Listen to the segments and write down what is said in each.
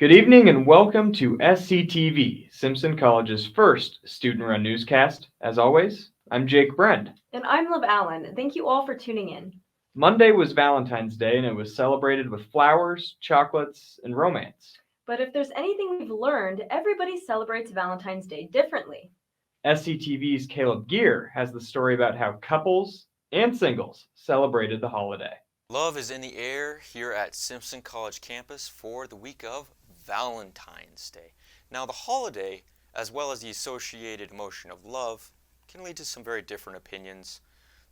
Good evening and welcome to Sctv, Simpson College's first student-run newscast. As always, I'm Jake Brend. And I'm Liv Allen. Thank you all for tuning in. Monday was Valentine's Day and it was celebrated with flowers, chocolates, and romance. But if there's anything we've learned, everybody celebrates Valentine's Day differently. Sctv's Caleb Geer has the story about how couples and singles celebrated the holiday. Love is in the air here at Simpson College campus for the week of Valentine's Day. Now the holiday, as well as the associated emotion of love, can lead to some very different opinions.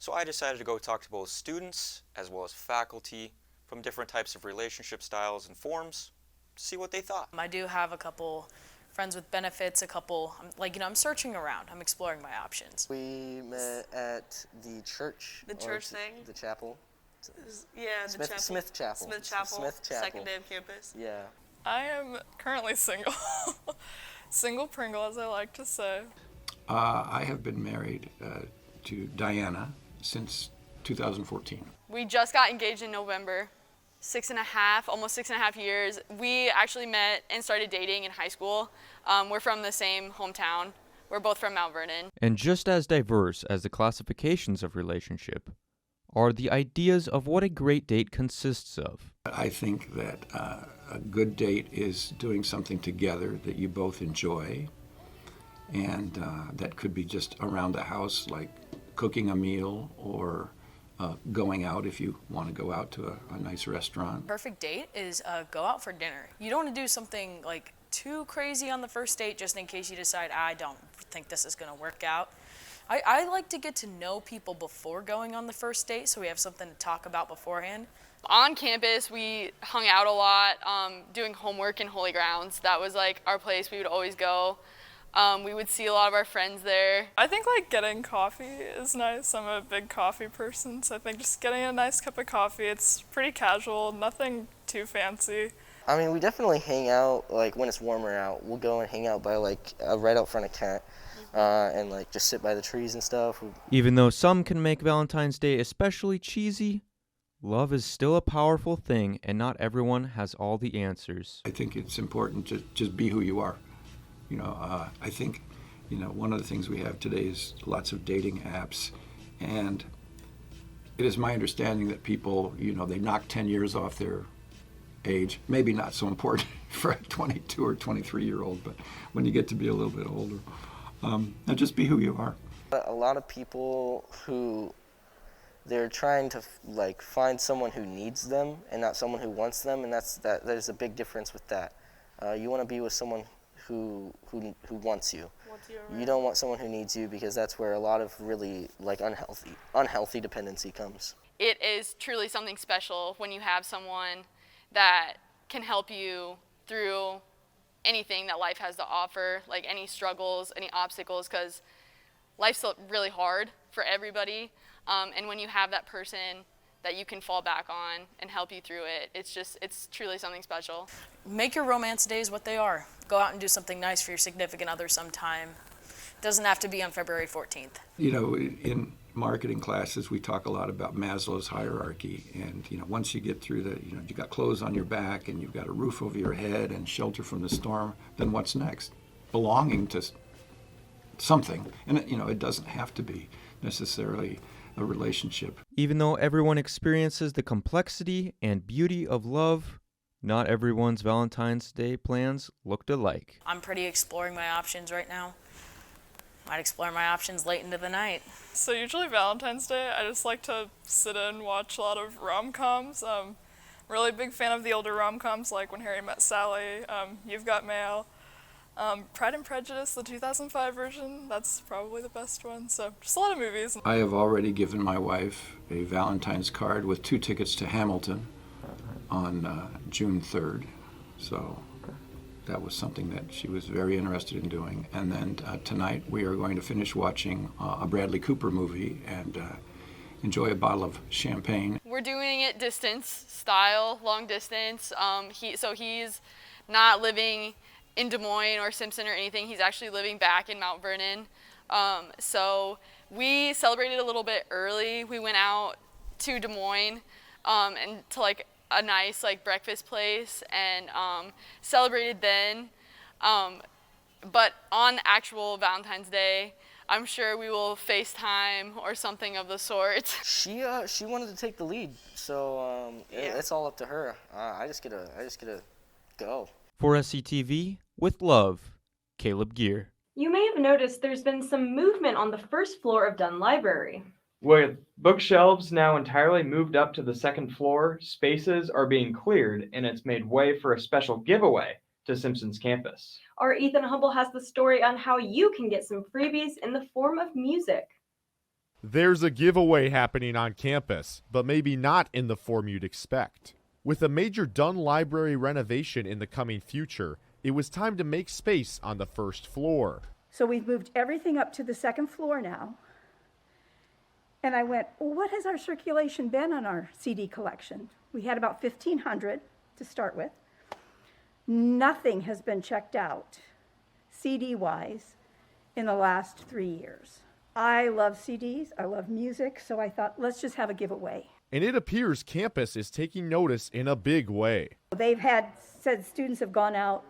So I decided to go talk to both students as well as faculty from different types of relationship styles and forms to see what they thought. I do have a couple friends with benefits, I'm searching around. I'm exploring my options. We met at the church. The church thing? The chapel. Yeah, the Smith, chapel. Smith Chapel. Smith Chapel. Second day of campus. Yeah. I am currently single. Single Pringle, as I like to say. I have been married to Diana since 2014. We just got engaged in November. Almost 6.5 years. We actually met and started dating in high school. We're from the same hometown. We're both from Mount Vernon. And just as diverse as the classifications of relationship are the ideas of what a great date consists of. I think that a good date is doing something together that you both enjoy, and that could be just around the house, like cooking a meal or going out if you want to go out to a nice restaurant. Perfect date is go out for dinner. You don't want to do something like too crazy on the first date just in case you decide, I don't think this is going to work out. I like to get to know people before going on the first date so we have something to talk about beforehand. On campus, we hung out a lot, doing homework in Holy Grounds. That was like our place we would always go. We would see a lot of our friends there. I think getting coffee is nice. I'm a big coffee person, so I think just getting a nice cup of coffee, it's pretty casual, nothing too fancy. I mean, we definitely hang out, when it's warmer out. We'll go and hang out by, right out front of Kent. And just sit by the trees and stuff. Even though some can make Valentine's Day especially cheesy, love is still a powerful thing, and not everyone has all the answers. I think it's important to just be who you are. I think, one of the things we have today is lots of dating apps, and it is my understanding that people, they knock 10 years off their age. Maybe not so important for a 22 or 23-year-old, but when you get to be a little bit older, and just be who you are. A lot of people who they're trying to find someone who needs them and not someone who wants them, and there's a big difference with that. You want to be with someone who wants you. You don't want someone who needs you, because that's where a lot of really unhealthy dependency comes. It is truly something special when you have someone that can help you through anything that life has to offer, like any struggles, any obstacles, because life's really hard for everybody. And when you have that person that you can fall back on and help you through it, it's truly something special. Make your romance days what they are. Go out and do something nice for your significant other sometime. Doesn't have to be on February 14th. In marketing classes, we talk a lot about Maslow's hierarchy, and once you get through you got clothes on your back and you've got a roof over your head and shelter from the storm, then what's next? Belonging to something, and it doesn't have to be necessarily a relationship. Even though everyone experiences the complexity and beauty of love, not everyone's Valentine's Day plans looked alike. I'm pretty exploring my options right now. Might explore my options late into the night. So usually Valentine's Day, I just like to sit and watch a lot of rom-coms. Really big fan of the older rom-coms, like When Harry Met Sally, You've Got Mail, Pride and Prejudice, the 2005 version, that's probably the best one. So just a lot of movies. I have already given my wife a Valentine's card with 2 tickets to Hamilton on June 3rd. So that was something that she was very interested in doing. And then tonight we are going to finish watching a Bradley Cooper movie and enjoy a bottle of champagne. We're doing it distance style, long distance. He's not living in Des Moines or Simpson or anything. He's actually living back in Mount Vernon. So we celebrated a little bit early. We went out to Des Moines and to a nice like breakfast place and celebrated then. But on actual Valentine's Day, I'm sure we will FaceTime or something of the sort. She wanted to take the lead, so it's all up to her. I just gotta go. For SCTV, with love, Caleb Geer. You may have noticed there's been some movement on the first floor of Dunn Library. With bookshelves now entirely moved up to the second floor, spaces are being cleared, and it's made way for a special giveaway to Simpson's campus. Our Ethan Humble has the story on how you can get some freebies in the form of music. There's a giveaway happening on campus, but maybe not in the form you'd expect. With a major Dunn Library renovation in the coming future, it was time to make space on the first floor. So we've moved everything up to the second floor now. And I went, well, what has our circulation been on our CD collection? We had about 1,500 to start with. Nothing has been checked out, CD-wise, in the last 3 years. I love CDs, I love music, so I thought, let's just have a giveaway. And it appears campus is taking notice in a big way. They've said students have gone out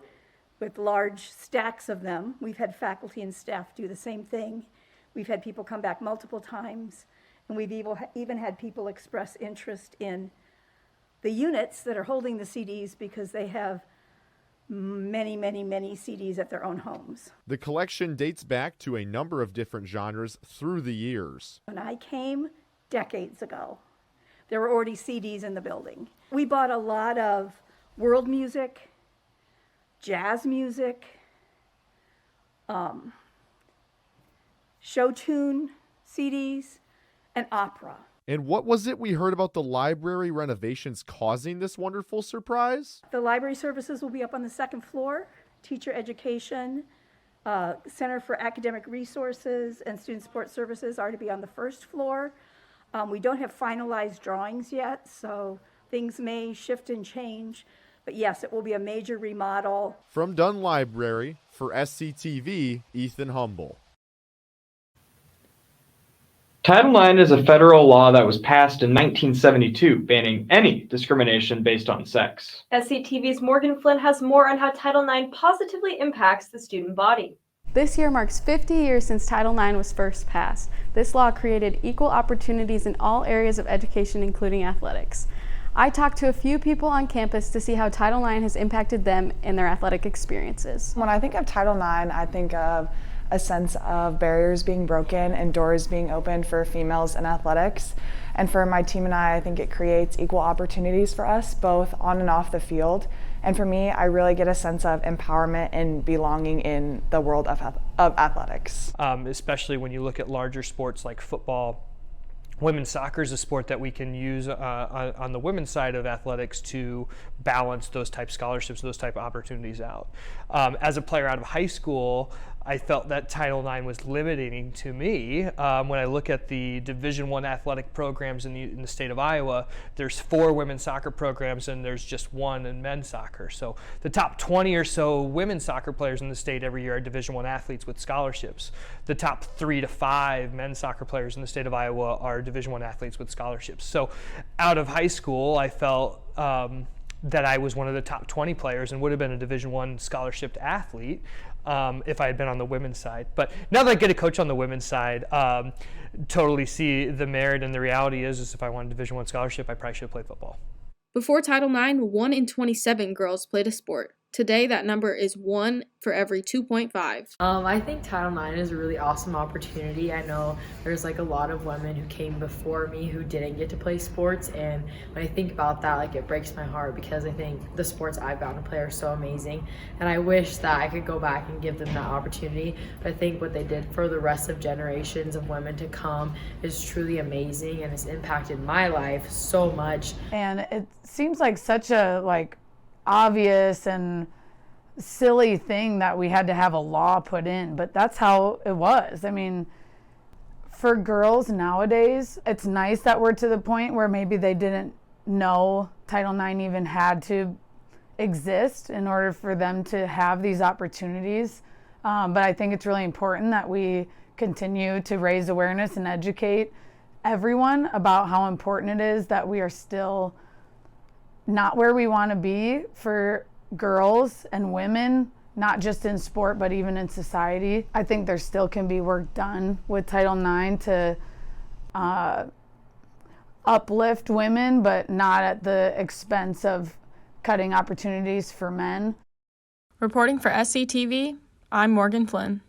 with large stacks of them. We've had faculty and staff do the same thing. We've had people come back multiple times, and we've even had people express interest in the units that are holding the CDs because they have many, many, many CDs at their own homes. The collection dates back to a number of different genres through the years. When I came decades ago, there were already CDs in the building. We bought a lot of world music, jazz music, show tune CDs, and opera. And what was it we heard about the library renovations causing this wonderful surprise? The library services will be up on the second floor. Teacher education, Center for Academic Resources, and Student Support Services are to be on the first floor. We don't have finalized drawings yet, so things may shift and change. But yes, it will be a major remodel. From Dunn Library, for SCTV, Ethan Humble. Title IX is a federal law that was passed in 1972, banning any discrimination based on sex. SCTV's Morgan Flynn has more on how Title IX positively impacts the student body. This year marks 50 years since Title IX was first passed. This law created equal opportunities in all areas of education, including athletics. I talked to a few people on campus to see how Title IX has impacted them in their athletic experiences. When I think of Title IX, I think of a sense of barriers being broken and doors being opened for females in athletics. And for my team and I think it creates equal opportunities for us, both on and off the field. And for me, I really get a sense of empowerment and belonging in the world of athletics. Especially when you look at larger sports like football. Women's soccer is a sport that we can use on the women's side of athletics to balance those type scholarships, those type of opportunities out. As a player out of high school, I felt that Title IX was limiting to me. When I look at the Division I athletic programs in the state of Iowa, there's 4 women's soccer programs and there's just 1 in men's soccer. So the top 20 or so women's soccer players in the state every year are Division I athletes with scholarships. The top 3 to 5 men's soccer players in the state of Iowa are Division I athletes with scholarships. So out of high school, I felt that I was one of the top 20 players and would have been a Division I scholarship athlete if I had been on the women's side. But now that I get to coach on the women's side, totally see the merit, and the reality is if I wanted a Division I scholarship, I probably should have played football. Before Title IX, 1 in 27 girls played a sport. Today, that number is 1 for every 2.5. I think Title IX is a really awesome opportunity. I know there's like a lot of women who came before me who didn't get to play sports, and when I think about that, like it breaks my heart because I think the sports I've gotten to play are so amazing, and I wish that I could go back and give them that opportunity. But I think what they did for the rest of generations of women to come is truly amazing, and it's impacted my life so much. And it seems like such a obvious and silly thing that we had to have a law put in, but that's how it was. I mean, for girls nowadays, it's nice that we're to the point where maybe they didn't know Title IX even had to exist in order for them to have these opportunities. But I think it's really important that we continue to raise awareness and educate everyone about how important it is that we are still not where we want to be for girls and women, not just in sport, but even in society. I think there still can be work done with Title IX to uplift women, but not at the expense of cutting opportunities for men. Reporting for Sctv, I'm Morgan Flynn.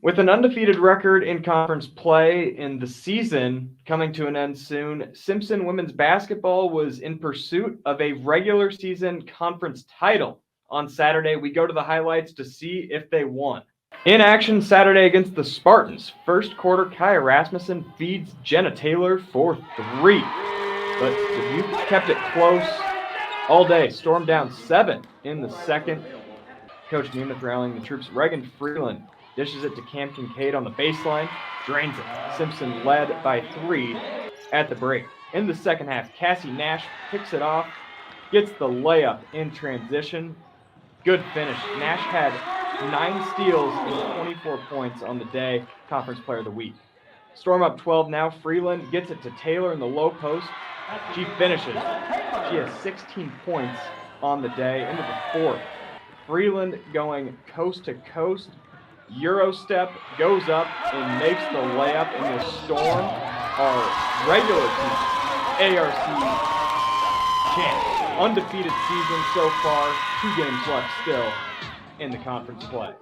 With an undefeated record in conference play in the season coming to an end soon, Simpson women's basketball was in pursuit of a regular season conference title. On Saturday, we go to the highlights to see if they won. In action Saturday against the Spartans, first quarter, Kaya Rasmussen feeds Jenna Taylor for 3. But Dubuque kept it close all day, stormed down 7 in the second. Coach Nemeth rallying the troops. Reagan Freeland dishes it to Cam Kincaid on the baseline, drains it. Simpson led by 3 at the break. In the second half, Cassie Nash picks it off, gets the layup in transition. Good finish. Nash had 9 steals and 24 points on the day, Conference Player of the Week. Storm up 12 now. Freeland gets it to Taylor in the low post. She finishes. She has 16 points on the day into the fourth. Freeland going coast to coast. Euro step, goes up and makes the layup, and the Storm are regular season ARC champs. Undefeated season so far, 2 games left still in the conference play.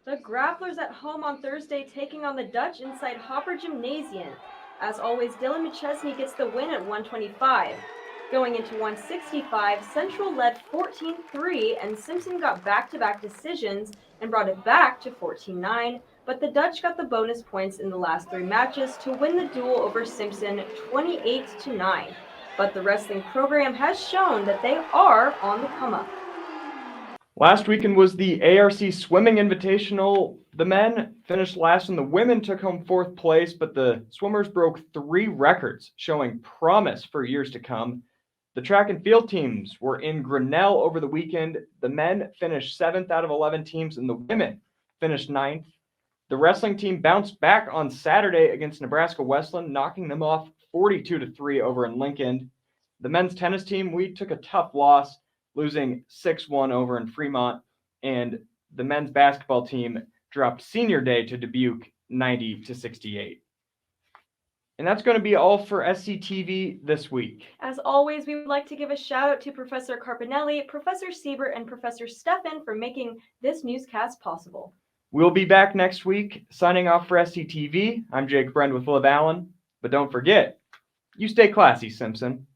The Grapplers at home on Thursday taking on the Dutch inside Hopper Gymnasium. As always, Dylan McChesney gets the win at 125. Going into 165, Central led 14-3, and Simpson got back-to-back decisions and brought it back to 14-9, but the Dutch got the bonus points in the last 3 matches to win the duel over Simpson 28-9. But the wrestling program has shown that they are on the come-up. Last weekend was the ARC Swimming Invitational. The men finished last and the women took home 4th place, but the swimmers broke 3 records, showing promise for years to come. The track and field teams were in Grinnell over the weekend. The men finished 7th out of 11 teams, and the women finished 9th. The wrestling team bounced back on Saturday against Nebraska Westland, knocking them off 42-3 over in Lincoln. The men's tennis team, we took a tough loss, losing 6-1 over in Fremont, and the men's basketball team dropped senior day to Dubuque 90-68. And that's going to be all for SCTV this week. As always, we would like to give a shout out to Professor Carpinelli, Professor Siebert, and Professor Steffen for making this newscast possible. We'll be back next week. Signing off for SCTV, I'm Jake Brend with Liv Allen. But don't forget, you stay classy, Simpson.